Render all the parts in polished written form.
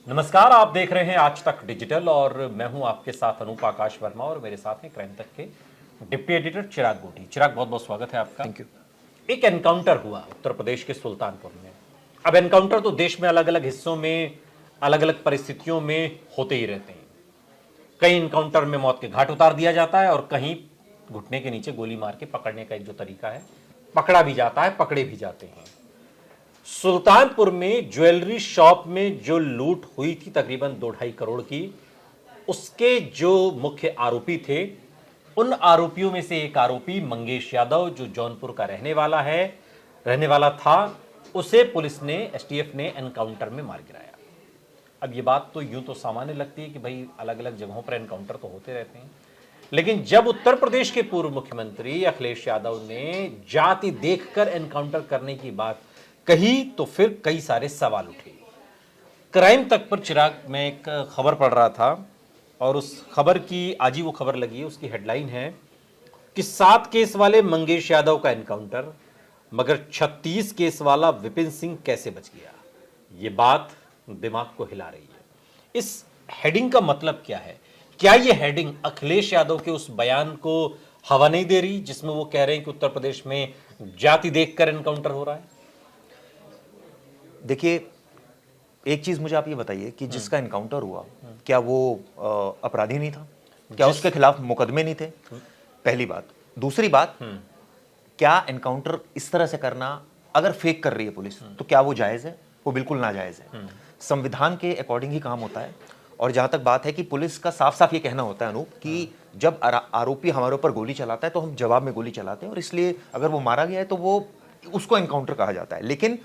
नमस्कार, आप देख रहे हैं आज तक डिजिटल और मैं हूं आपके साथ अनूप आकाश वर्मा और मेरे साथ हैं क्राइम तक के डिप्टी एडिटर चिराग गोटी। चिराग, बहुत बहुत स्वागत है आपका। Thank you. एक एनकाउंटर हुआ उत्तर प्रदेश के सुल्तानपुर में। अब एनकाउंटर तो देश में अलग अलग हिस्सों में अलग अलग परिस्थितियों में होते ही रहते हैं। कई एनकाउंटर में मौत के घाट उतार दिया जाता है और कहीं घुटने के नीचे गोली मार के पकड़ने का एक जो तरीका है, पकड़ा भी जाता है, पकड़े भी जाते हैं। सुल्तानपुर में ज्वेलरी शॉप में जो लूट हुई थी तकरीबन 2-2.5 करोड़ की, उसके जो मुख्य आरोपी थे, उन आरोपियों में से एक आरोपी मंगेश यादव जो जौनपुर का रहने वाला था, उसे पुलिस ने, एसटीएफ ने एनकाउंटर में मार गिराया। अब ये बात तो यूं तो सामान्य लगती है कि भाई अलग अलग जगहों पर एनकाउंटर तो होते रहते हैं, लेकिन जब उत्तर प्रदेश के पूर्व मुख्यमंत्री अखिलेश यादव ने जाति देखकर एनकाउंटर करने की बात कही तो फिर कई सारे सवाल उठे। क्राइम तक पर चिराग में एक खबर पढ़ रहा था और उस खबर की आज ही वो खबर लगी है। उसकी हेडलाइन है कि 7 केस वाले मंगेश यादव का एनकाउंटर, मगर 36 केस वाला विपिन सिंह कैसे बच गया। ये बात दिमाग को हिला रही है। इस हेडिंग का मतलब क्या है? क्या ये हेडिंग अखिलेश यादव के उस बयान को हवा नहीं दे रही जिसमें वो कह रहे हैं कि उत्तर प्रदेश में जाति देखकर एनकाउंटर हो रहा है? देखिए, एक चीज मुझे आप ये बताइए कि जिसका एनकाउंटर हुआ, क्या वो अपराधी नहीं था? क्या उसके खिलाफ मुकदमे नहीं थे? पहली बात। दूसरी बात, क्या एनकाउंटर इस तरह से करना, अगर फेक कर रही है पुलिस, तो क्या वो जायज है? वो बिल्कुल नाजायज है। संविधान के अकॉर्डिंग ही काम होता है। और जहां तक बात है कि पुलिस का साफ साफ ये कहना होता है अनूप कि जब आरोपी हमारे ऊपर गोली चलाता है तो हम जवाब में गोली चलाते हैं, और इसलिए अगर वो मारा गया है तो वो उसको एनकाउंटर कहा जाता है। लेकिन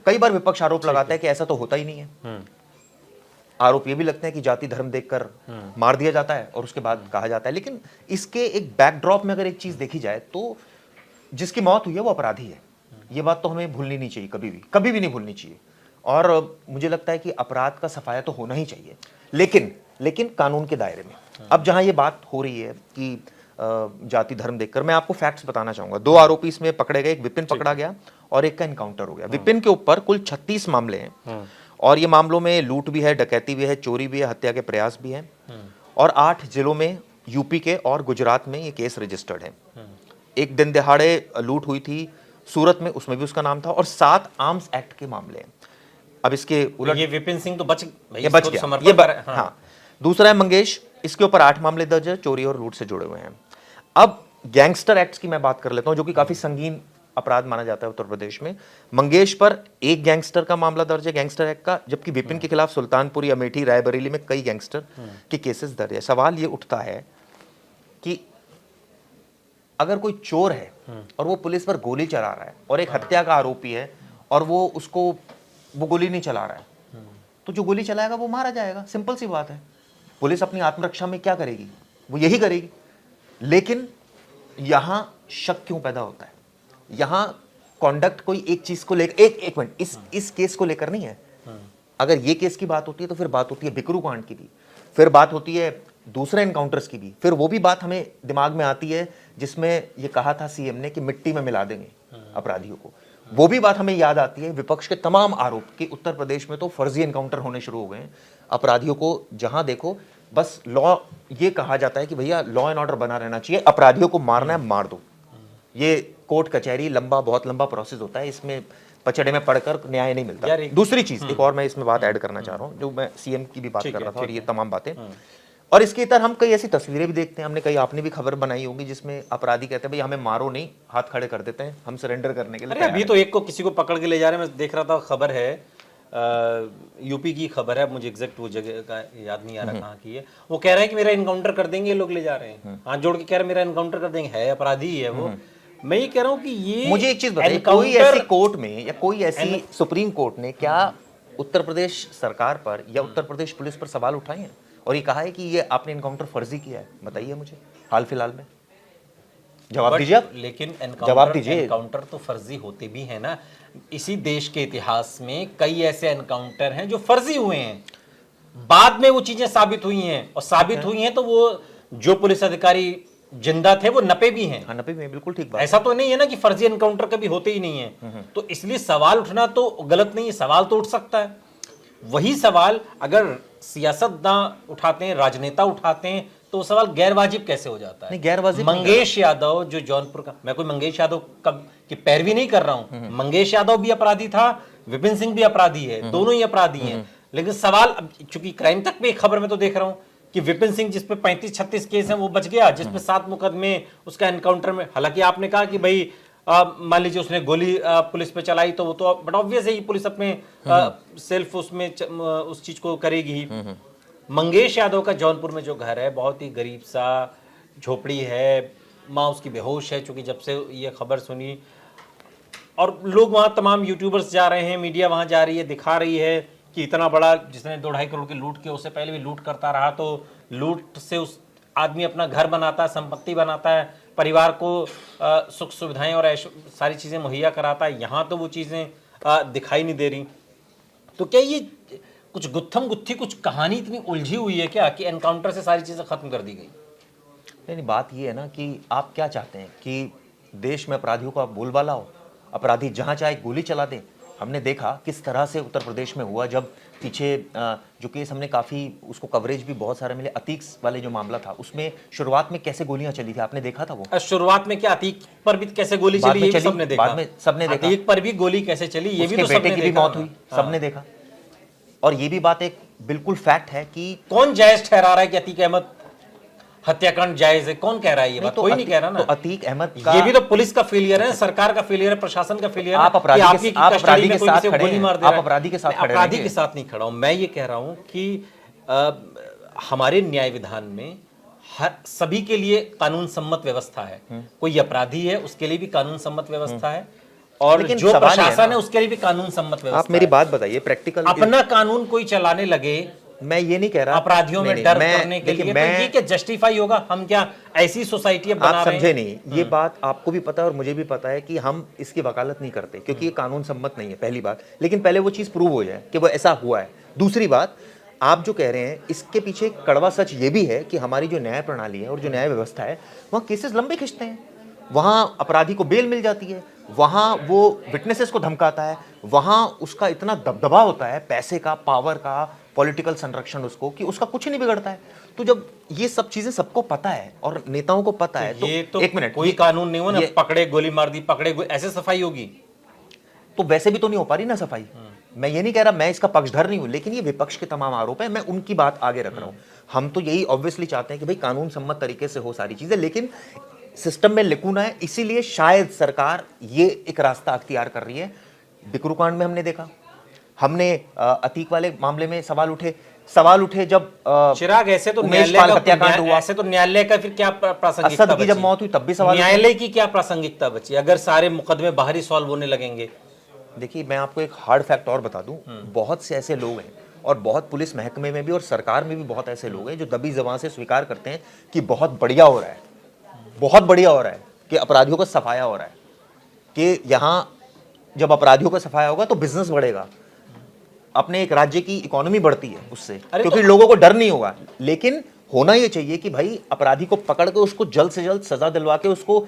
कई बार विपक्ष आरोप लगाता है कि ऐसा तो होता ही नहीं है। आरोप ये भी लगते हैं कि जाति धर्म देखकर मार दिया जाता है और उसके बाद कहा जाता है। लेकिन इसके एक बैकड्रॉप में अगर एक चीज देखी जाए तो जिसकी मौत हुई है वो अपराधी है। ये बात तो हमें भूलनी नहीं चाहिए, कभी भी नहीं भूलनी चाहिए। और मुझे लगता है कि अपराध का सफाया तो होना ही चाहिए, लेकिन कानून के दायरे में। अब जहां ये बात हो रही है कि जाति धर्म देखकर, मैं आपको फैक्ट्स बताना चाहूंगा। 2 आरोपी इसमें पकड़े गए, एक विपिन पकड़ा गया और एक का एनकाउंटर हो गया। विपिन के ऊपर कुल 36 मामले हैं और ये मामलों में लूट भी है, डकैती भी है, चोरी भी है, हत्या के प्रयास भी है। और 8 जिलों में, यूपी के और गुजरात में ये केस रजिस्टर्ड है। एक दिन दिहाड़े लूट हुई थी सूरत में, उसमें भी उसका नाम था। और 7 आर्म्स एक्ट के मामले हैं। अब इसके उलट ये विपिन सिंह तो बच गया। हाँ। दूसरा है मंगेश, इसके ऊपर 8 मामले दर्ज है, चोरी और लूट से जुड़े हुए हैं। अब गैंगस्टर एक्ट की मैं बात कर लेता हूं, जो कि काफी संगीन अपराध माना जाता है उत्तर प्रदेश में। मंगेश पर एक गैंगस्टर का मामला दर्ज है गैंगस्टर एक्ट का, जबकि विपिन के खिलाफ सुल्तानपुर, अमेठी, रायबरेली में कई गैंगस्टर के केसेस दर्ज है। सवाल ये उठता है कि अगर कोई चोर है और वो पुलिस पर गोली चला रहा है और एक हत्या का आरोपी है और वो गोली नहीं चला रहा है, तो जो गोली चलाएगा वो मारा जाएगा। सिंपल सी बात है। पुलिस अपनी आत्मरक्षा में क्या करेगी? वो यही करेगी। लेकिन यहां शक क्यों पैदा होता है? यहां कॉन्डक्ट कोई एक चीज को लेकर, एक मिनट, इस केस को लेकर नहीं है। अगर ये केस की बात होती है तो फिर बात होती है बिकरू कांड की भी, फिर बात होती है दूसरे एनकाउंटर्स की भी, फिर वो भी बात हमें दिमाग में आती है जिसमें ये कहा था सीएम ने कि मिट्टी में मिला देंगे अपराधियों को। वो भी बात हमें याद आती है विपक्ष के तमाम आरोप कि उत्तर प्रदेश में तो फर्जी एनकाउंटर होने शुरू हो गए हैं। अपराधियों को जहां देखो बस लॉ, ये कहा जाता है कि भैया लॉ एंड ऑर्डर बना रहना चाहिए, अपराधियों को मारना है मार दो। ये कोर्ट कचहरी बहुत लंबा प्रोसेस होता है, इसमें पचड़े में पड़कर न्याय नहीं मिलता। दूसरी चीज एक और मैं इसमें बात ऐड करना चाह रहा हूं, जो मैं सीएम की भी बात कर रहा था और ये तमाम बातें। और इसके तरह हम कई ऐसी तस्वीरें भी देखते हैं, हमने आपने भी खबर बनाई होगी जिसमें अपराधी कहते हैं भाई हमें मारो नहीं, हाथ खड़े कर देते हैं, हम सरेंडर करने के लिए। अरे अभी तो एक को किसी को पकड़ के ले जा रहे हैं, मैं देख रहा था, खबर है यूपी की खबर है, मुझे एग्जैक्ट वो जगह का याद नहीं आ रहा कहाँ की है। वो कह रहे हैं कि मेरा एनकाउंटर कर देंगे, ये लोग ले जा रहे हैं, हाथ जोड़ के कह रहे हैं मेरा एनकाउंटर कर देंगे। है अपराधी ही है वो। मैं ये कह रहा हूँ कि ये, मुझे एक चीज बताइए, कोई ऐसी कोर्ट में या कोई ऐसी सुप्रीम कोर्ट ने क्या उत्तर प्रदेश सरकार पर या उत्तर प्रदेश पुलिस पर सवाल उठाए हैं और ये कहा है कि ये आपने एनकाउंटर फर्जी किया है? बताइए मुझे हाल फिलहाल में, जवाब दीजिए आप। लेकिन जवाब दीजिए। एनकाउंटर तो फर्जी होते भी है ना। इसी देश के इतिहास में कई ऐसे एनकाउंटर हैं जो फर्जी हुए हैं, बाद में वो चीजें साबित हुई हैं, और साबित हुई हैं तो वो जो पुलिस अधिकारी जिंदा थे वो नपे भी हैं। हाँ, नपे भी हैं, बिल्कुल ठीक बात। ऐसा तो नहीं है ना कि फर्जी एनकाउंटर कभी होते ही नहीं है। तो इसलिए सवाल उठना तो गलत नहीं है, सवाल तो उठ सकता है। वही सवाल अगर सियासतदान उठाते हैं, राजनेता उठाते हैं, तो वो सवाल गैर वाजिब कैसे हो जाता है? नहीं, गैर वाजिब नहीं मंगेश यादव जो जौनपुर का, मैं कोई मंगेश यादव की पैरवी नहीं कर रहा हूं, मंगेश यादव भी अपराधी था, विपिन सिंह भी अपराधी है, दोनों ही अपराधी हैं। लेकिन सवाल, चूंकि क्राइम तक भी एक खबर में तो देख रहा हूं कि विपिन सिंह जिसपे 35-36 केस हैं वो बच गया, जिसपे 7 मुकदमे उसका एनकाउंटर में। हालांकि आपने कहा कि भाई मान लीजिए उसने गोली पुलिस पे चलाई तो वो तो बट ऑब्वियस है ही, पुलिस अपने सेल्फ उसमें उस चीज को करेगी ही। मंगेश यादव का जौनपुर में जो घर है बहुत ही गरीब सा झोपड़ी है, माँ उसकी बेहोश है, चूंकि जब से ये खबर सुनी, और लोग वहां तमाम यूट्यूबर्स जा रहे हैं, मीडिया वहां जा रही है, दिखा रही है कि इतना बड़ा जिसने 2-2.5 करोड़ की लूट की, उससे पहले भी लूट करता रहा, तो लूट से उस आदमी अपना घर बनाता है, संपत्ति बनाता है, परिवार को सुख सुविधाएं और सारी चीजें मुहैया कराता है। यहाँ तो वो चीजें दिखाई नहीं दे रही। तो क्या ये कुछ गुत्थम गुत्थी, कुछ कहानी इतनी उलझी हुई है क्या कि एनकाउंटर से सारी चीजें खत्म कर दी गई? नहीं, बात ये है ना कि आप क्या चाहते हैं कि देश में अपराधियों का बोलबाला हो, अपराधी जहां चाहे गोली चला दें। हमने देखा किस तरह से उत्तर प्रदेश में हुआ, जब पीछे जो केस हमने काफ़ी उसको कवरेज भी बहुत सारे मिले, अतीक वाले जो मामला था उसमें शुरुआत में कैसे गोलियां चली थी, आपने देखा था वो? शुरुआत में क्या अतीक पर भी कैसे गोली चली, ये भी सबने देखा। बाद में सबने देखा अतीक पर भी गोली कैसे चली, ये भी तो बेटे सबने की भी देखा। मौत हुई, सबने देखा। और ये भी बात एक बिल्कुल फैक्ट है कि कौन जायज ठहरा रहा है कि अतीक अहमद हत्याकांड जायज है? कौन कह रहा है ये बात? कोई नहीं कह रहा ना। तो अतीक अहमद का, ये भी तो पुलिस का फेलियर है, सरकार का फेलियर है, प्रशासन का फेलियर है। आप अपराधी के साथ खड़े गोली हैं, मार दे आप रहा है। अपराधी के साथ खड़े अपराधी रहेंगे। के साथ नहीं खड़ा हूं मैं, ये कह रहा हूं कि हमारे न्याय विधान में हर सभी के लिए कानून सम्मत व्यवस्था है। कोई अपराधी है उसके लिए भी कानून सम्मत व्यवस्था है, और लेकिन जो सवाल ये है प्रशासन ना, है उसके लिए भी कानून सम्मत व्यवस्था आप मेरी है। बात बताइए, प्रैक्टिकल अपना कानून कोई चलाने लगे, मैं ये नहीं कह रहा अपराधियों में डर करने के लिए, तो मैं, ये क्या जस्टिफाई होगा? हम क्या ऐसी सोसाइटी अब बना आप रहे हैं? समझे नहीं, ये बात आपको भी पता है और मुझे भी पता है कि हम इसकी वकालत नहीं करते क्योंकि ये कानून सम्मत नहीं है, पहली बात। लेकिन पहले वो चीज़ प्रूव हो जाए कि वो ऐसा हुआ है। दूसरी बात, आप जो कह रहे हैं इसके पीछे कड़वा सच ये भी है कि हमारी जो न्याय प्रणाली है और जो न्याय व्यवस्था है, वहाँ केसेस लंबे खिंचते हैं, वहाँ अपराधी को बेल मिल जाती है, वहाँ वो विटनेसेस को धमकाता है, वहाँ उसका इतना दबदबा होता है, पैसे का, पावर का, पॉलिटिकल संरक्षण उसको, कि उसका कुछ नहीं बिगड़ता है। तो जब ये सब चीजें सबको पता है और नेताओं को पता है, ये तो एक मिनट, कोई कानून नहीं हो ना, ये पकड़े गोली मार दी, पकड़े ऐसे सफाई होगी? तो वैसे भी तो नहीं हो पा रही ना सफाई। मैं ये नहीं कह रहा, मैं इसका पक्षधर नहीं हूं, लेकिन ये विपक्ष के तमाम आरोप है, मैं उनकी बात आगे रख रहा हूं। हम तो यही ऑब्वियसली चाहते हैं कि भाई कानून सम्मत तरीके से हो सारी चीजें, लेकिन सिस्टम में लिकुना है, इसीलिए शायद सरकार ये एक रास्ता अख्तियार कर रही है। बिकरू कांड में हमने देखा, हमने अतीक वाले मामले में सवाल उठे जब चिराग, ऐसे तो उमेश न्यायालय पाल का हत्याकांड हुआ, ऐसे तो न्यायालय का फिर क्या प्रासंगिकता असद की जब बची? मौत हुई तब भी सवाल, न्यायालय की क्या प्रासंगिकता बची अगर सारे मुकदमे बाहरी सॉल्व होने लगेंगे? देखिए, मैं आपको एक हार्ड फैक्ट और बता दूं, बहुत से ऐसे लोग हैं और बहुत पुलिस महकमे में भी और सरकार में भी बहुत ऐसे लोग हैं जो दबी जबान से स्वीकार करते हैं कि बहुत बढ़िया हो रहा है, बहुत बढ़िया हो रहा है, कि अपराधियों का सफाया हो रहा है, कि यहाँ जब अपराधियों का सफाया होगा तो बिजनेस बढ़ेगा, अपने एक राज्य की इकोनॉमी बढ़ती है उससे, क्योंकि लोगों को डर नहीं होगा। लेकिन होना ये चाहिए कि भाई अपराधी को पकड़ के उसको जल्द से जल्द सजा दिलवा के उसको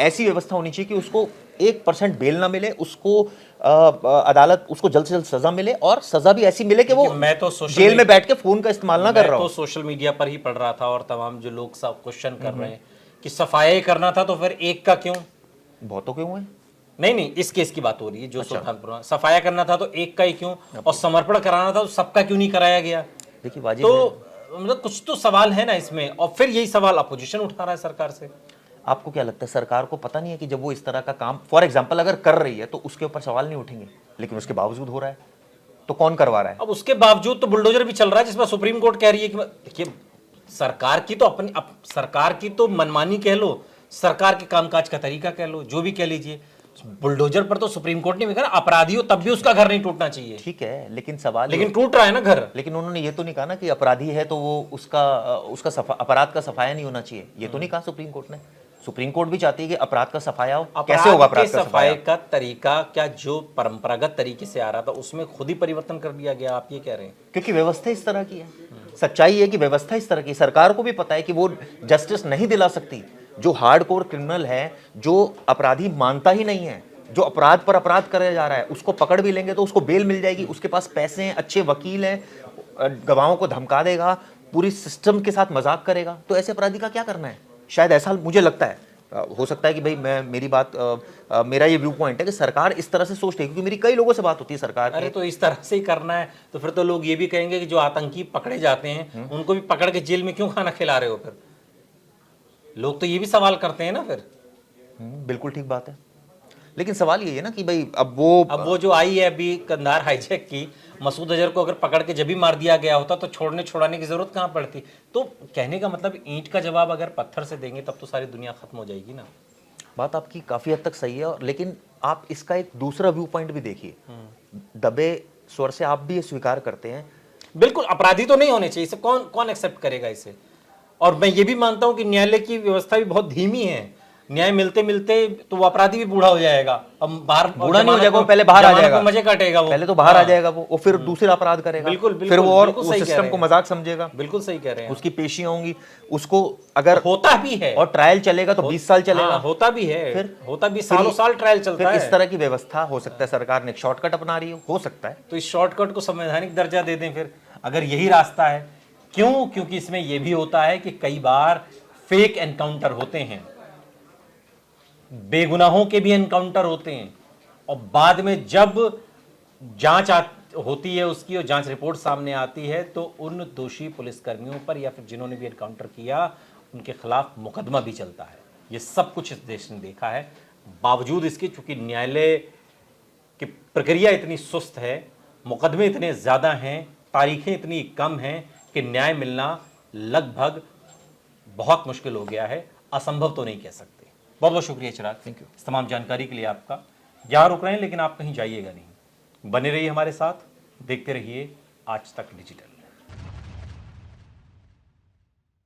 ऐसी व्यवस्था होनी चाहिए कि उसको 1% बेल ना मिले, उसको अदालत उसको जल्द से जल्द सजा मिले, और सजा भी ऐसी मिले कि वो मैं तो जेल में बैठ के फोन का इस्तेमाल ना कर रहा हो। तो सोशल मीडिया पर ही पढ़ रहा था और तमाम जो लोग सब क्वेश्चन कर रहे हैं कि सफाया करना था तो फिर एक का क्यों? बहुतों क्यों है? नहीं, इस केस की बात हो रही है जो सुल्तानपुर में सफाया करना था तो एक का ही क्यों, और समर्पण कराना था तो सबका क्यों नहीं कराया गया? देखिए वाजिब तो मतलब कुछ तो सवाल है ना इसमें, और फिर यही सवाल अपोजिशन उठा रहा है सरकार से। आपको क्या लगता है, सरकार को पता नहीं है कि जब वो इस तरह का काम फॉर एग्जाम्पल अगर कर रही है तो उसके ऊपर सवाल नहीं उठेंगे, लेकिन उसके बावजूद हो रहा है, तो कौन करवा रहा है? अब उसके बावजूद तो बुलडोजर भी चल रहा है, जिसमें सुप्रीम कोर्ट कह रही है कि देखिए सरकार की तो सरकार की तो मनमानी कह लो, सरकार के कामकाज का तरीका कह लो, जो भी कह लीजिए, बुलडोजर पर तो सुप्रीम कोर्ट ने भी कहा अपराधी हो तब भी उसका घर नहीं टूटना चाहिए। ठीक है, लेकिन सवाल, लेकिन टूट रहा है ना घर। लेकिन उन्होंने ये तो नहीं कहा ना कि अपराधी है तो वो उसका अपराध का सफाया नहीं होना चाहिए, ये तो नहीं कहा सुप्रीम कोर्ट ने। सुप्रीम कोर्ट भी चाहती है कि अपराध का सफाया हो। कैसे होगा अपराध का सफाई का तरीका? क्या जो परंपरागत तरीके से आ रहा था उसमें खुद ही परिवर्तन कर दिया गया, आप ये कह रहे हैं? क्योंकि व्यवस्था इस तरह की है, सच्चाई है कि व्यवस्था इस तरह की, सरकार को भी पता है कि वो जस्टिस नहीं दिला सकती। जो हार्डकोर क्रिमिनल है, जो अपराधी मानता ही नहीं है, जो अपराध पर अपराध कराया जा रहा है उसको पकड़ भी लेंगे तो उसको बेल मिल जाएगी, उसके पास पैसे हैं, अच्छे वकील हैं, गवाहों को धमका देगा, पूरी सिस्टम के साथ मजाक करेगा, तो ऐसे अपराधी का क्या करना है? शायद ऐसा मुझे लगता है। हो सकता है कि भाई मेरा ये व्यू पॉइंट है कि सरकार इस तरह से सोचती है, क्योंकि मेरी कई लोगों से बात होती है सरकार अरे तो इस तरह से ही करना है तो फिर तो लोग ये भी कहेंगे कि जो आतंकी पकड़े जाते हैं उनको भी पकड़ के जेल में क्यों खाना खिला रहे हो? फिर लोग तो ये भी सवाल करते हैं ना फिर। बिल्कुल ठीक बात है, लेकिन सवाल ये है ना कि भाई अब वो जो आई है अभी कंधार हाईजैक की, मसूद अजहर को अगर पकड़ के जब भी मार दिया गया होता तो छुड़ाने की जरूरत कहाँ पड़ती? तो कहने का मतलब ईंट का जवाब अगर पत्थर से देंगे तब तो सारी दुनिया खत्म हो जाएगी ना। बात आपकी काफी हद तक सही है, लेकिन आप इसका एक दूसरा व्यू पॉइंट भी देखिए। दबे स्वर से आप भी ये स्वीकार करते हैं, बिल्कुल अपराधी तो नहीं होने चाहिए, इसे कौन कौन एक्सेप्ट करेगा इसे? और मैं ये भी मानता हूं कि न्यायालय की व्यवस्था भी बहुत धीमी है, न्याय मिलते मिलते तो वो अपराधी भी बूढ़ा हो जाएगा। अब बाहर बूढ़ा नहीं हो जाएगा, वो पहले बाहर आ जाएगा, मजे काटेगा वो, पहले तो बाहर आ जाएगा वो, और फिर दूसरा अपराध करेगा, बिल्कुल फिर वो और बिल्कुल उस सही कह सिस्टम रहे को हैं। मजाक समझेगा, बिल्कुल सही कह रहे हैं। उसकी पेशियां होंगी, उसको अगर होता भी है और ट्रायल चलेगा तो 20 साल चलेगा। हाँ, होता भी है, फिर होता भी सालों साल ट्रायल चलता फिर है। इस तरह की व्यवस्था हो सकता है सरकार ने एक शॉर्टकट अपना रही हो सकता है। तो इस शॉर्टकट को संवैधानिक दर्जा दे दें फिर, अगर यही रास्ता है। क्यों? क्योंकि इसमें यह भी होता है कि कई बार फेक एनकाउंटर होते हैं, बेगुनाहों के भी एनकाउंटर होते हैं, और बाद में जब जांच होती है उसकी और जांच रिपोर्ट सामने आती है तो उन दोषी पुलिसकर्मियों पर या फिर जिन्होंने भी एनकाउंटर किया उनके खिलाफ मुकदमा भी चलता है। ये सब कुछ इस देश ने देखा है। बावजूद इसके चूंकि न्यायालय की प्रक्रिया इतनी सुस्त है, मुकदमे इतने ज्यादा हैं, तारीखें इतनी कम हैं कि न्याय मिलना लगभग बहुत मुश्किल हो गया है। असंभव तो नहीं कह सकते। बहुत बहुत शुक्रिया चिराग, थैंक यू इस तमाम जानकारी के लिए आपका। यहाँ रुक रहे हैं लेकिन आप कहीं जाइएगा नहीं, बने रहिए हमारे साथ, देखते रहिए आज तक डिजिटल।